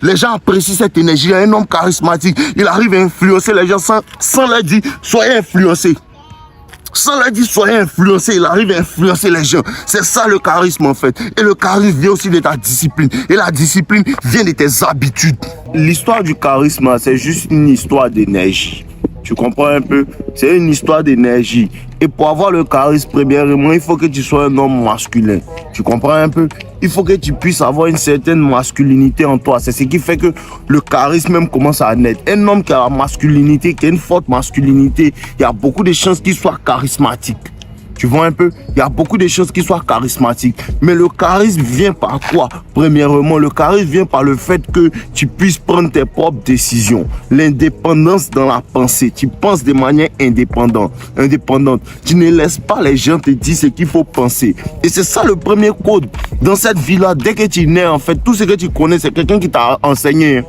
Les gens apprécient cette énergie. Un homme charismatique, il arrive à influencer les gens sans leur dire « soyez influencés ». Sans leur dire soyez influencés, il arrive à influencer les gens. C'est ça le charisme en fait. Et le charisme vient aussi de ta discipline. Et la discipline vient de tes habitudes. L'histoire du charisme, c'est juste une histoire d'énergie. Tu comprends un peu? C'est une histoire d'énergie. Et pour avoir le charisme, premièrement, il faut que tu sois un homme masculin. Tu comprends un peu? Il faut que tu puisses avoir une certaine masculinité en toi. C'est ce qui fait que le charisme même commence à naître. Un homme qui a la masculinité, qui a une forte masculinité, il y a beaucoup de chances qu'il soit charismatique. Tu vois un peu? Il y a beaucoup de choses qui soient charismatiques. Mais le charisme vient par quoi? Premièrement, le charisme vient par le fait que tu puisses prendre tes propres décisions. L'indépendance dans la pensée. Tu penses de manière indépendante. Tu ne laisses pas les gens te dire ce qu'il faut penser. Et c'est ça le premier code. Dans cette vie-là, dès que tu nais, en fait, tout ce que tu connais, c'est quelqu'un qui t'a enseigné.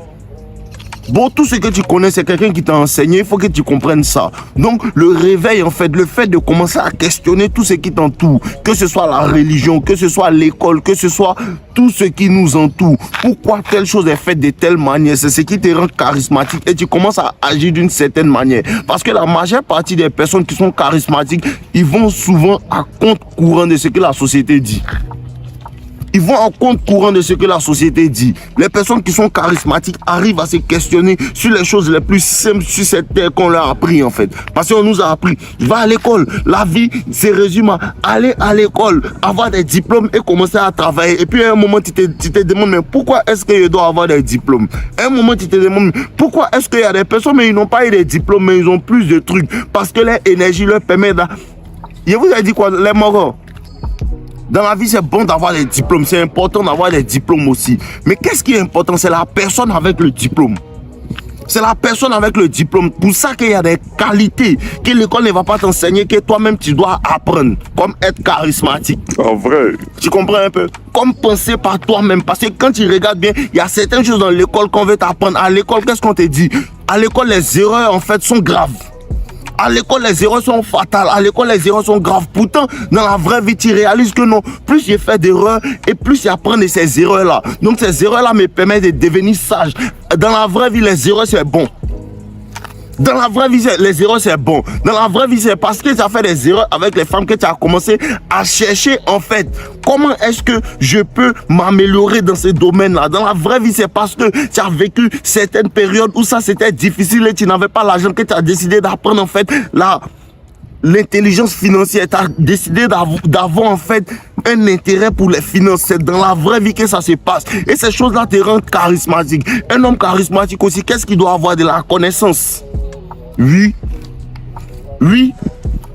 Bon, tout ce que tu connais, c'est quelqu'un qui t'a enseigné, il faut que tu comprennes ça. Donc, le réveil, en fait, le fait de commencer à questionner tout ce qui t'entoure, que ce soit la religion, que ce soit l'école, que ce soit tout ce qui nous entoure. Pourquoi telle chose est faite de telle manière? C'est ce qui te rend charismatique et tu commences à agir d'une certaine manière. Parce que la majeure partie des personnes qui sont charismatiques, ils vont souvent à compte courant de ce que la société dit. Ils vont en compte courant de ce que la société dit. Les personnes qui sont charismatiques arrivent à se questionner sur les choses les plus simples sur cette terre qu'on leur a appris en fait. Parce qu'on nous a appris, va à l'école. La vie se résume à aller à l'école, avoir des diplômes et commencer à travailler. Et puis à un moment, tu te demandes, mais pourquoi est-ce que je dois avoir des diplômes? À un moment, tu te demandes, pourquoi est-ce qu'il y a des personnes, mais ils n'ont pas eu des diplômes, mais ils ont plus de trucs. Parce que leur énergie leur permet de... Je vous ai dit quoi, les moraux? Dans la vie, c'est bon d'avoir des diplômes. C'est important d'avoir des diplômes aussi. Mais qu'est-ce qui est important? C'est la personne avec le diplôme. C'est la personne avec le diplôme. Pour ça qu'il y a des qualités que l'école ne va pas t'enseigner, que toi-même tu dois apprendre. Comme être charismatique. En vrai. Tu comprends un peu? Comme penser par toi-même. Parce que quand tu regardes bien, il y a certaines choses dans l'école qu'on veut t'apprendre. À l'école, qu'est-ce qu'on te dit? À l'école, les erreurs en fait sont graves. À l'école, les erreurs sont fatales. À l'école, les erreurs sont graves. Pourtant, dans la vraie vie, tu réalises que non. Plus j'ai fait d'erreurs et plus j'apprends de ces erreurs-là. Donc, ces erreurs-là me permettent de devenir sage. Dans la vraie vie, les erreurs, c'est bon. Dans la vraie vie, les erreurs, c'est bon. Dans la vraie vie, c'est parce que tu as fait des erreurs avec les femmes que tu as commencé à chercher, en fait, comment est-ce que je peux m'améliorer dans ce domaine-là. Dans la vraie vie, c'est parce que tu as vécu certaines périodes où ça, c'était difficile et tu n'avais pas l'argent que tu as décidé d'apprendre, en fait, l'intelligence financière. Tu as décidé d'avoir, en fait, un intérêt pour les finances. C'est dans la vraie vie que ça se passe. Et ces choses-là te rendent charismatique. Un homme charismatique aussi, qu'est-ce qu'il doit avoir? De la connaissance. Oui.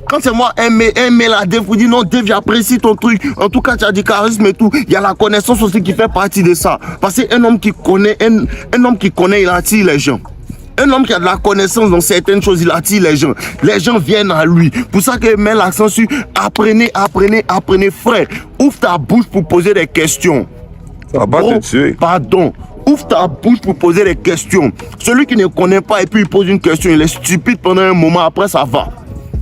Quand c'est moi, un mail à Dave, vous dit non, Dave, j'apprécie ton truc. En tout cas, tu as du charisme et tout. Il y a la connaissance aussi qui fait partie de ça. Parce qu'un homme qui connaît, il attire les gens. Un homme qui a de la connaissance dans certaines choses, il attire les gens. Les gens viennent à lui. Pour ça qu'il met l'accent sur apprenez, frère. Ouvre ta bouche pour poser des questions. Ça va pas te tuer. Pardon. Ouvre ta bouche pour poser des questions. Celui qui ne connaît pas et puis il pose une question, il est stupide pendant un moment, après ça va.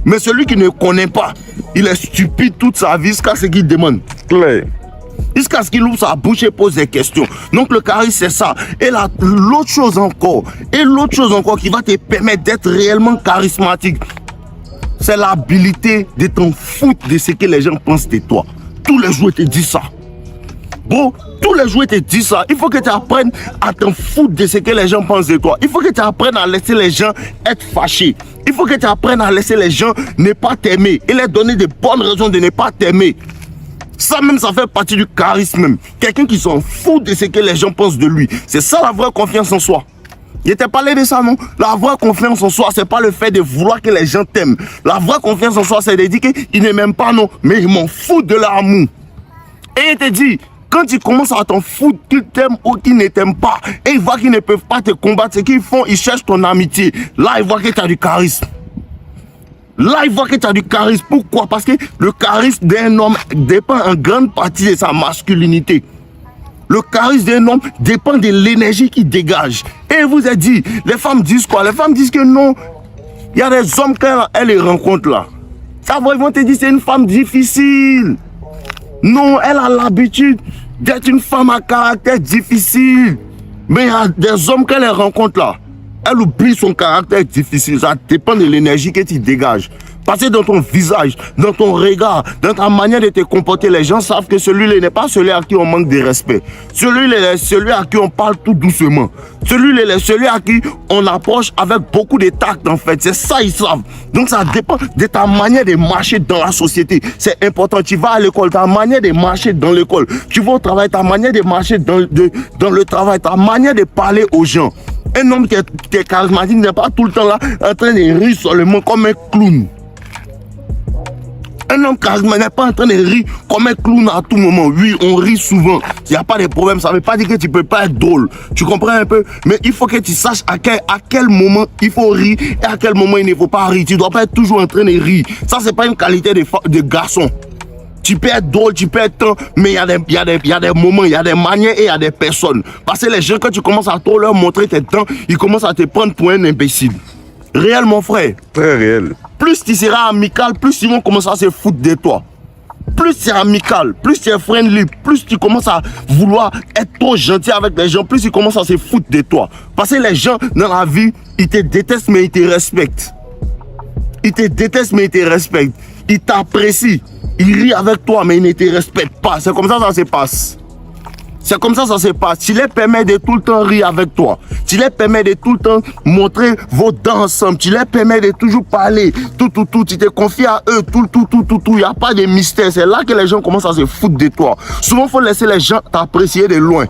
Mais celui qui ne connaît pas, il est stupide toute sa vie jusqu'à ce qu'il demande. Claire. Jusqu'à ce qu'il ouvre sa bouche et pose des questions. Donc le charisme, c'est ça. Et l'autre chose encore qui va te permettre d'être réellement charismatique, c'est l'habilité de t'en foutre de ce que les gens pensent de toi. Tous les jours, ils te disent ça. Bon, tous les jours, ils te disent ça. Il faut que tu apprennes à t'en foutre de ce que les gens pensent de toi. Il faut que tu apprennes à laisser les gens être fâchés. Il faut que tu apprennes à laisser les gens ne pas t'aimer et leur donner de bonnes raisons de ne pas t'aimer. Ça même, ça fait partie du charisme même. Quelqu'un qui s'en fout de ce que les gens pensent de lui. C'est ça la vraie confiance en soi. Je t'ai parlé de ça, non? La vraie confiance en soi, c'est pas le fait de vouloir que les gens t'aiment. La vraie confiance en soi, c'est de dire qu'ils ne m'aiment pas, non, mais ils m'en foutent de leur amour. Et il te dit, quand tu commences à t'en foutre qu'ils t'aiment ou qu'ils ne t'aiment pas, et ils voient qu'ils ne peuvent pas te combattre, ce qu'ils font, ils cherchent ton amitié. Là, ils voient que tu as du charisme. Là, ils voient que tu as du charisme. Pourquoi? Parce que le charisme d'un homme dépend en grande partie de sa masculinité. Le charisme d'un homme dépend de l'énergie qu'il dégage. Et je vous ai dit, les femmes disent quoi? Les femmes disent que non, il y a des hommes quand elles les rencontrent là. Ça va, ils vont te dire c'est une femme difficile. Non, elle a l'habitude d'être une femme à caractère difficile. Mais il y a des hommes qu'elle rencontre là, elle oublie son caractère difficile. Ça dépend de l'énergie que tu dégages. Parce que dans ton visage, dans ton regard, dans ta manière de te comporter, les gens savent que celui-là n'est pas celui à qui on manque de respect. Celui-là est celui à qui on parle tout doucement. Celui-là est celui à qui on approche avec beaucoup de tact en fait. C'est ça ils savent. Donc ça dépend de ta manière de marcher dans la société. C'est important. Tu vas à l'école, ta manière de marcher dans l'école. Tu vas au travail, ta manière de marcher dans le travail, ta manière de parler aux gens. Un homme qui est charismatique n'est pas tout le temps là en train de rire seulement comme un clown. Un homme charismatique n'est pas en train de rire comme un clown à tout moment. Oui, on rit souvent. Il n'y a pas de problème. Ça ne veut pas dire que tu ne peux pas être drôle. Tu comprends un peu? Mais il faut que tu saches à quel moment il faut rire et à quel moment il ne faut pas rire. Tu ne dois pas être toujours en train de rire. Ça, ce n'est pas une qualité de garçon. Tu peux être drôle, tu peux être temps, mais il y a des moments, il y a des manières et il y a des personnes. Parce que les gens, quand tu commences à trop leur montrer tes temps, ils commencent à te prendre pour un imbécile. Réel, mon frère. Très réel. Plus tu seras amical, plus ils vont commencer à se foutre de toi. Plus tu es amical, plus tu es friendly, plus tu commences à vouloir être trop gentil avec les gens, plus ils commencent à se foutre de toi. Parce que les gens, dans la vie, ils te détestent, mais ils te respectent. Ils te détestent, mais ils te respectent. Ils t'apprécient. Ils rient avec toi, mais ils ne te respectent pas. C'est comme ça que ça se passe. C'est comme ça que ça se passe. Tu les permets de tout le temps rire avec toi. Tu les permets de tout le temps montrer vos dents ensemble. Tu les permets de toujours parler. Tout. Tu te confies à eux. Tout. Il n'y a pas de mystère. C'est là que les gens commencent à se foutre de toi. Souvent, il faut laisser les gens t'apprécier de loin.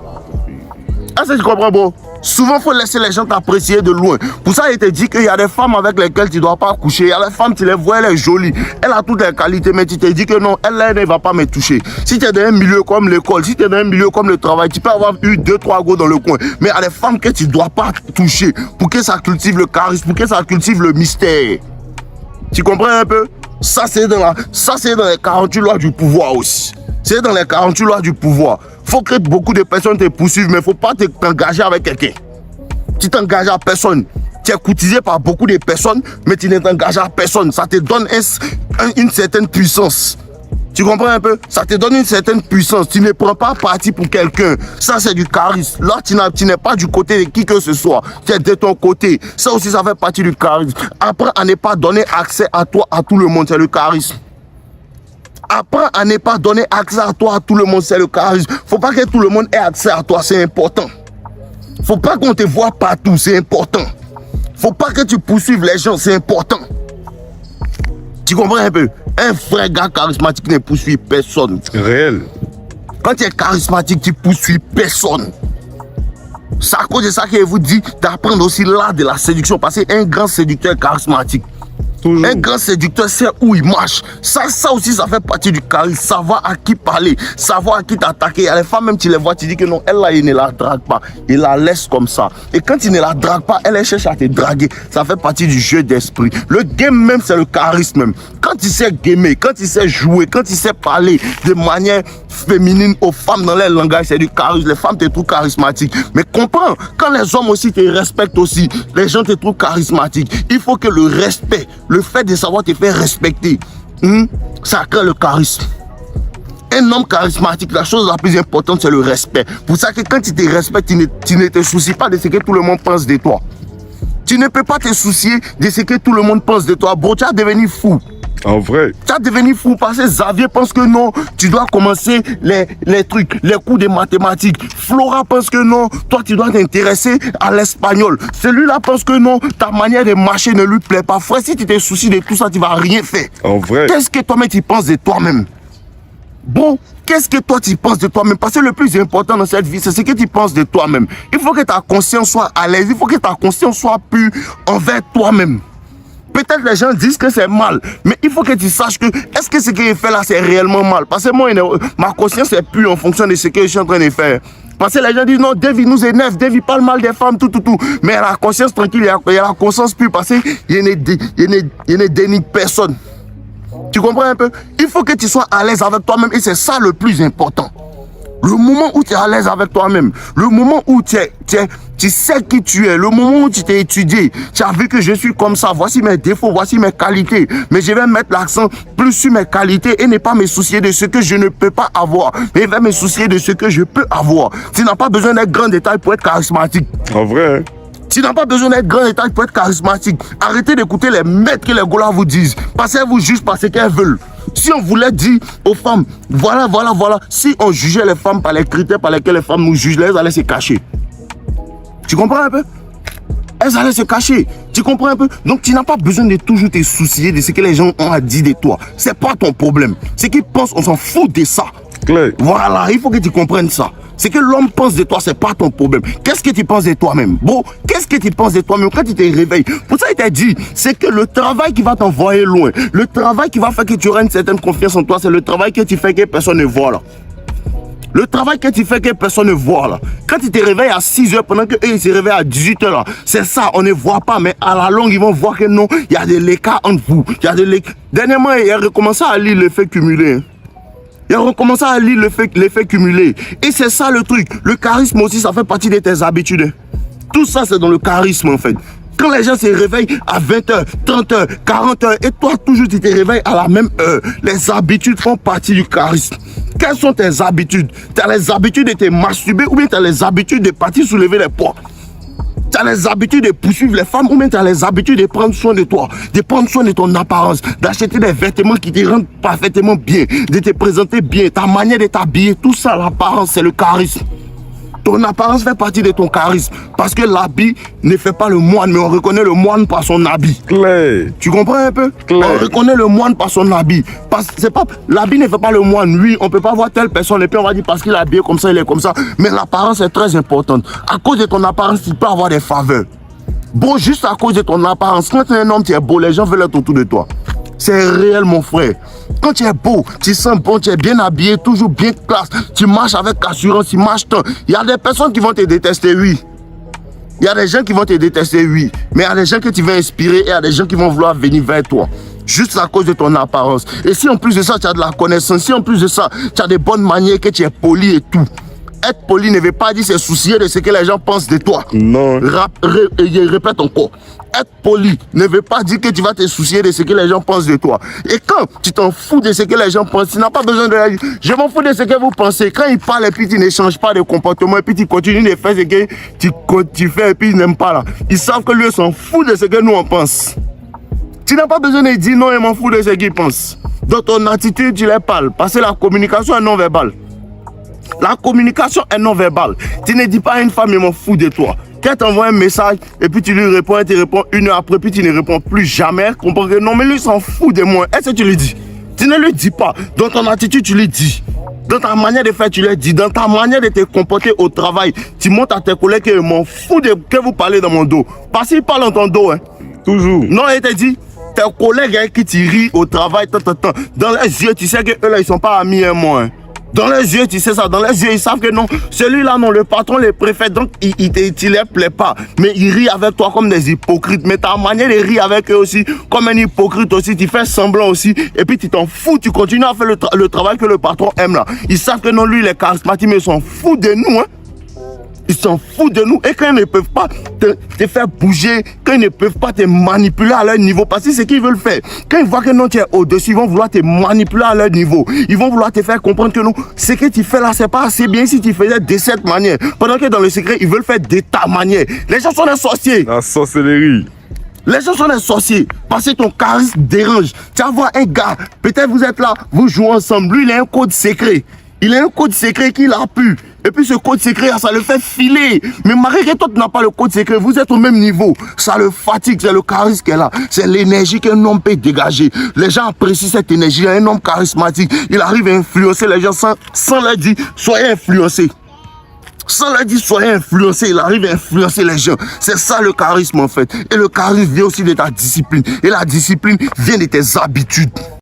Est-ce que tu comprends, bro? Souvent, il faut laisser les gens t'apprécier de loin. Pour ça, il te dit qu'il y a des femmes avec lesquelles tu ne dois pas coucher. Il y a des femmes, tu les vois, elle est jolie. Elle a toutes les qualités, mais tu te dis que non, elle ne va pas me toucher. Si tu es dans un milieu comme l'école, si tu es dans un milieu comme le travail, tu peux avoir eu 2-3 go dans le coin. Mais il y a des femmes que tu ne dois pas toucher pour que ça cultive le charisme, pour que ça cultive le mystère. Tu comprends un peu? Ça, c'est dans les 48 lois du pouvoir aussi. C'est dans les 48 lois du pouvoir. Il faut que beaucoup de personnes te poursuivent, mais il ne faut pas t'engager avec quelqu'un. Tu t'engages à personne. Tu es courtisé par beaucoup de personnes, mais tu ne t'engages à personne. Ça te donne une certaine puissance. Tu comprends un peu? Ça te donne une certaine puissance. Tu ne prends pas parti pour quelqu'un. Ça, c'est du charisme. Là, tu n'es pas du côté de qui que ce soit. Tu es de ton côté. Ça aussi, ça fait partie du charisme. Apprends à ne pas donner accès à toi, à tout le monde. C'est le charisme. Apprends à ne pas donner accès à toi, à tout le monde. C'est le charisme. Faut pas que tout le monde ait accès à toi. C'est important. Faut pas qu'on te voit partout. C'est important. Faut pas que tu poursuives les gens. C'est important. Tu comprends un peu? Un vrai gars charismatique ne poursuit personne. Réel. Quand tu es charismatique, tu ne poursuis personne. C'est à cause de ça que je vous dis d'apprendre aussi l'art de la séduction. Parce qu'un grand séducteur charismatique, toujours. Un grand séducteur sait où il marche. Ça aussi, ça fait partie du charisme. Savoir à qui parler, savoir à qui t'attaquer. Il y a les femmes, même tu les vois, tu dis que non, elle là, il ne la drague pas. Il la laisse comme ça. Et quand il ne la drague pas, elle cherche à te draguer. Ça fait partie du jeu d'esprit. Le game même, c'est le charisme même. Quand tu sais gamer, quand tu sais jouer, quand tu sais parler de manière féminine aux femmes dans leur langage, c'est du charisme. Les femmes te trouvent charismatique. Mais comprends, quand les hommes aussi te respectent aussi, les gens te trouvent charismatique. Il faut que le respect, le fait de savoir te faire respecter, ça crée le charisme. Un homme charismatique, la chose la plus importante, c'est le respect. Pour ça que quand tu te respectes, tu ne te soucies pas de ce que tout le monde pense de toi. Tu ne peux pas te soucier de ce que tout le monde pense de toi. Bro, tu vas devenir fou. En vrai. Tu vas devenir fou parce que Xavier pense que non, tu dois commencer les trucs, les cours de mathématiques. Flora pense que non, toi tu dois t'intéresser à l'espagnol. Celui-là pense que non, ta manière de marcher ne lui plaît pas. Frère, si tu te soucies de tout ça, tu ne vas rien faire. En vrai. Qu'est-ce que toi-même tu penses de toi-même? Bon, qu'est-ce que toi tu penses de toi-même? Parce que le plus important dans cette vie, c'est ce que tu penses de toi-même. Il faut que ta conscience soit à l'aise, il faut que ta conscience soit pure envers toi-même. Peut-être les gens disent que c'est mal, mais il faut que tu saches que est-ce que ce que je fais là c'est réellement mal? Parce que moi, ma conscience est pure en fonction de ce que je suis en train de faire. Parce que les gens disent non, Dave il nous énerve, Dave il parle mal des femmes, tout. Mais la conscience tranquille, il y a la conscience pure parce qu'il ne dénigre personne. Tu comprends un peu? Il faut que tu sois à l'aise avec toi-même et c'est ça le plus important. Le moment où tu es à l'aise avec toi-même, le moment où tu es Tu sais qui tu es. Le moment où tu t'es étudié, tu as vu que je suis comme ça. Voici mes défauts, voici mes qualités. Mais je vais mettre l'accent plus sur mes qualités et ne pas me soucier de ce que je ne peux pas avoir. Mais je vais me soucier de ce que je peux avoir. Tu n'as pas besoin d'être grand détail pour être charismatique. En vrai, hein? Tu n'as pas besoin d'être grand détail pour être charismatique. Arrêtez d'écouter les maîtres que les gars vous disent. Passez-vous juste par ce qu'elles veulent. Si on voulait dire aux femmes, voilà. Si on jugeait les femmes par les critères par lesquels les femmes nous jugent, elles allaient se cacher. Tu comprends un peu? Elles allaient se cacher. Tu comprends un peu? Donc tu n'as pas besoin de toujours te soucier de ce que les gens ont à dire de toi. C'est pas ton problème. Ce qu'ils pensent, on s'en fout de ça. Claire. Voilà, il faut que tu comprennes ça. Ce que l'homme pense de toi, c'est pas ton problème. Qu'est-ce que tu penses de toi-même? Bon, qu'est-ce que tu penses de toi-même quand tu te réveilles? Pour ça, il t'a dit, c'est que le travail qui va t'envoyer loin, le travail qui va faire que tu auras une certaine confiance en toi, c'est le travail que tu fais que personne ne voit là. Le travail que tu fais que personne ne voit là. Quand tu te réveilles à 6h pendant qu'eux ils se réveillent à 18h là, c'est ça, on ne voit pas, mais à la longue, ils vont voir que non, il y a de l'écart entre vous. Il y a de l'écart. Dernièrement, il a recommencé à lire l'effet cumulé. Il a recommencé à lire l'effet cumulé. Et c'est ça le truc. Le charisme aussi, ça fait partie de tes habitudes. Tout ça, c'est dans le charisme en fait. Quand les gens se réveillent à 20h, 30h, 40h, et toi toujours tu te réveilles à la même heure, les habitudes font partie du charisme. Quelles sont tes habitudes? Tu as les habitudes de te masturber ou bien tu as les habitudes de partir soulever les poids? Tu as les habitudes de poursuivre les femmes ou bien tu as les habitudes de prendre soin de toi, de prendre soin de ton apparence, d'acheter des vêtements qui te rendent parfaitement bien, de te présenter bien, ta manière de t'habiller, tout ça, l'apparence, c'est le charisme. Ton apparence fait partie de ton charisme. Parce que l'habit ne fait pas le moine, mais on reconnaît le moine par son habit. Claire. Tu comprends un peu? Claire. On reconnaît le moine par son habit. Parce que c'est pas, l'habit ne fait pas le moine. Oui, on peut pas voir telle personne et puis on va dire parce qu'il est habillé comme ça, il est comme ça. Mais l'apparence est très importante. À cause de ton apparence, tu peux avoir des faveurs. Bon, juste à cause de ton apparence. Quand tu es un homme, tu es beau, les gens veulent être autour de toi. C'est réel, mon frère. Quand tu es beau, tu sens bon, tu es bien habillé, toujours bien classe, tu marches avec assurance, tu marches tant. Il y a des personnes qui vont te détester, oui. Il y a des gens qui vont te détester, oui. Mais il y a des gens que tu vas inspirer et il y a des gens qui vont vouloir venir vers toi. Juste à cause de ton apparence. Et si en plus de ça, tu as de la connaissance, si en plus de ça, tu as des bonnes manières, que tu es poli et tout. Être poli ne veut pas dire se soucier de ce que les gens pensent de toi. Non. Répète encore. Être poli ne veut pas dire que tu vas te soucier de ce que les gens pensent de toi. Et quand tu t'en fous de ce que les gens pensent, tu n'as pas besoin de leur dire, je m'en fous de ce que vous pensez. Quand ils parlent et puis tu ne changes pas de comportement et puis tu continues de faire ce que tu fais et puis ils n'aiment pas là. Ils savent que lui s'en fout de ce que nous on pense. Tu n'as pas besoin de dire non, je m'en fous de ce qu'ils pensent. Dans ton attitude, tu les parles. Parce que la communication est non verbale. La communication est non verbale. Tu ne dis pas à une femme, je m'en fous de toi. Quand tu envoies un message et puis tu lui réponds, et tu réponds une heure après, puis tu ne réponds plus jamais, comprends que non, mais lui s'en fout de moi. Est-ce que tu lui dis? Tu ne lui dis pas. Dans ton attitude, tu lui dis. Dans ta manière de faire, tu lui dis. Dans ta manière de te comporter au travail, tu montres à tes collègues que je m'en fous de que vous parlez dans mon dos. Parce qu'ils parlent dans ton dos. Hein. Toujours. Non, il te dit, tes collègues hein, qui tu ris au travail, dans les yeux, tu sais qu'eux là, ils ne sont pas amis, hein, moi. Hein. Dans les yeux, tu sais ça, dans les yeux, ils savent que non, celui-là, non, le patron les préfère, donc il ne les plaît pas. Mais il rit avec toi comme des hypocrites. Mais ta manière de rire avec eux aussi, comme un hypocrite aussi, tu fais semblant aussi, et puis tu t'en fous, tu continues à faire le travail que le patron aime là. Ils savent que non, lui, il est charismatique, mais ils s'en foutent de nous, hein. Ils s'en foutent de nous. Et quand ils ne peuvent pas te faire bouger, quand ils ne peuvent pas te manipuler à leur niveau, parce que c'est ce qu'ils veulent faire. Quand ils voient que non, tu es au-dessus, ils vont vouloir te manipuler à leur niveau. Ils vont vouloir te faire comprendre que non, ce que tu fais là, c'est pas assez bien si tu faisais de cette manière. Pendant que dans le secret, ils veulent faire de ta manière. Les gens sont des sorciers. La sorcellerie. Les gens sont des sorciers parce que ton charisme dérange. Tu vas voir un gars, peut-être vous êtes là, vous jouez ensemble. Lui, il a un code secret. Il a un code secret qu'il a pu. Et puis ce code secret, ça le fait filer. Mais malgré que toi, tu n'as pas le code secret, vous êtes au même niveau. Ça le fatigue, c'est le charisme qu'elle a. C'est l'énergie qu'un homme peut dégager. Les gens apprécient cette énergie. Un homme charismatique, il arrive à influencer les gens sans leur dire, soyez influencés. Sans leur dire, soyez influencés, il arrive à influencer les gens. C'est ça le charisme en fait. Et le charisme vient aussi de ta discipline. Et la discipline vient de tes habitudes.